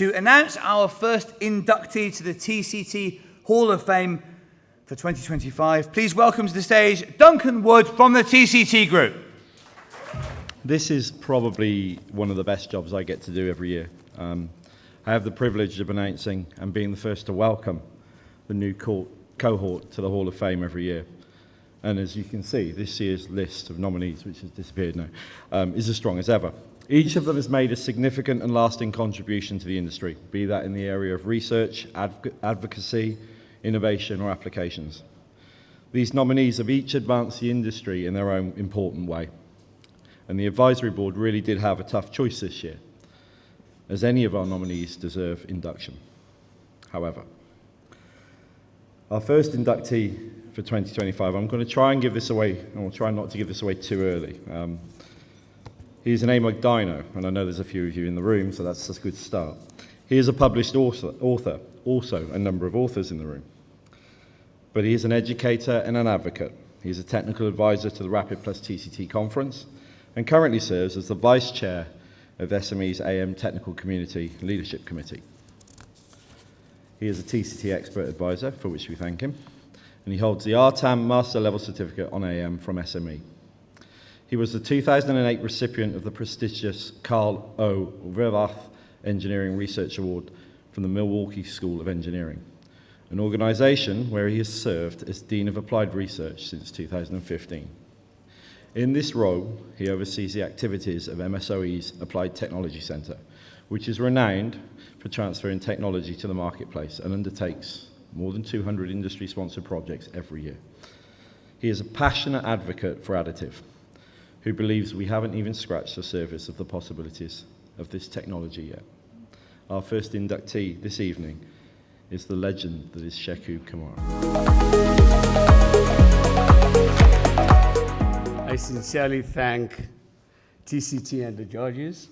to announce our first inductee to the TCT Hall of Fame for 2025. Please welcome to the stage Duncan Wood from the TCT Group. This is probably one of the best jobs I get to do every year. I have the privilege of announcing and being the first to welcome the new cohort to the Hall of Fame every year. And as you can see, this year's list of nominees, which has disappeared now, is as strong as ever. Each of them has made a significant and lasting contribution to the industry, be that in the area of research, advocacy, innovation, or applications. These nominees have each advanced the industry in their own important way. And the advisory board really did have a tough choice this year, as any of our nominees deserve induction. However, our first inductee for 2025, I'm going to try and give this away, or try not to give this away too early. He's an AMUG DINO, and I know there's a few of you in the room, so that's a good start. He is a published author, also a number of authors in the room. But he is an educator and an advocate. He's a technical advisor to the RAPID TCT Conference, and currently serves as the Vice Chair of SME's AM Technical Community Leadership Committee. He is a TCT Expert Advisor, for which we thank him, and he holds the RTAM Master Level Certificate on AM from SME. He was the 2008 recipient of the prestigious Carl O. Verwath Engineering Research Award from the Milwaukee School of Engineering, an organization where he has served as Dean of Applied Research since 2015. In this role, he oversees the activities of MSOE's Applied Technology Center, which is renowned for transferring technology to the marketplace and undertakes more than 200 industry-sponsored projects every year. He is a passionate advocate for additive, who believes we haven't even scratched the surface of the possibilities of this technology yet. Our first inductee this evening is the legend that is Sheku Kamara. I sincerely thank TCT and the judges.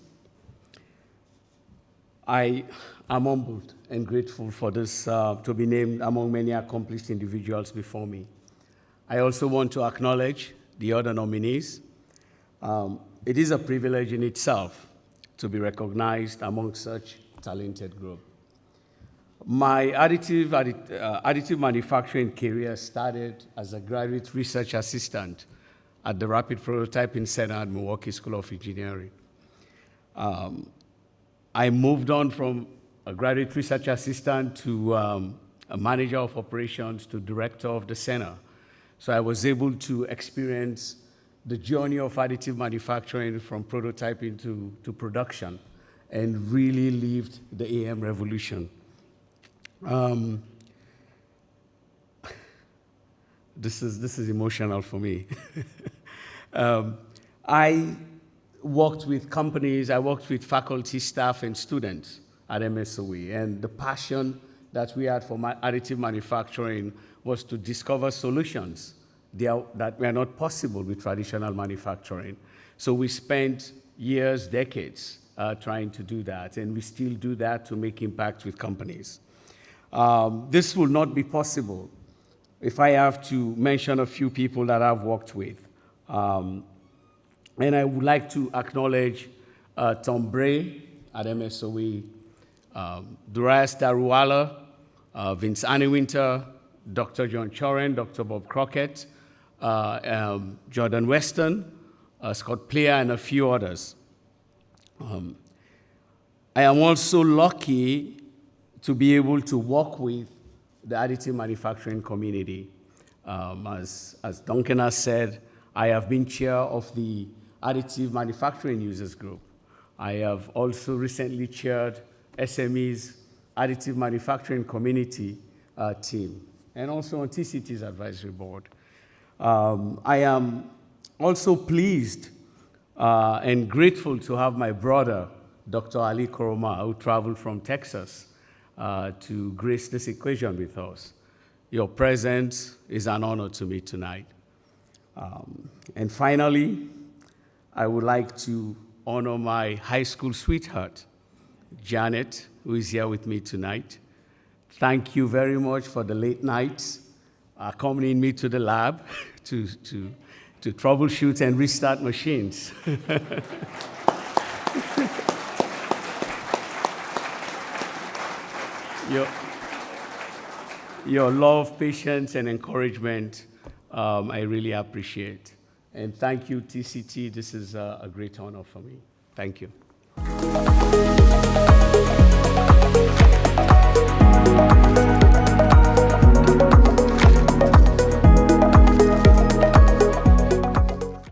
I am humbled and grateful for this to be named among many accomplished individuals before me. I also want to acknowledge the other nominees. It is a privilege in itself to be recognized among such talented group. My additive manufacturing career started as a graduate research assistant at the Rapid Prototyping Center at Milwaukee School of Engineering. I moved on from a graduate research assistant to a manager of operations to director of the center. So I was able to experience the journey of additive manufacturing from prototyping to production and really lived the AM revolution. This is emotional for me. I worked with companies, I worked with faculty, staff, and students at MSOE, and the passion that we had for additive manufacturing was to discover solutions that were not possible with traditional manufacturing. So we spent years, decades, trying to do that, and we still do that to make impact with companies. This will not be possible if I have to mention a few people that I've worked with. And I would like to acknowledge Tom Bray at MSOE, Darius Daruwala, Vince Annewinter, Dr. John Choren, Dr. Bob Crockett, Jordan Weston, Scott Player, and a few others. I am also lucky to be able to work with the additive manufacturing community. As Duncan has said, I have been chair of the Additive Manufacturing Users Group. I have also recently chaired SME's Additive Manufacturing Community team, and also on TCT's advisory board. I am also pleased and grateful to have my brother, Dr. Ali Koroma, who traveled from Texas to grace this occasion with us. Your presence is an honor to me tonight. And finally, I would like to honor my high school sweetheart, Janet, who is here with me tonight. Thank you very much for the late nights, accompanying me to the lab to troubleshoot and restart machines. your love, patience, and encouragement, I really appreciate. And thank you, TCT. This is a great honor for me. Thank you.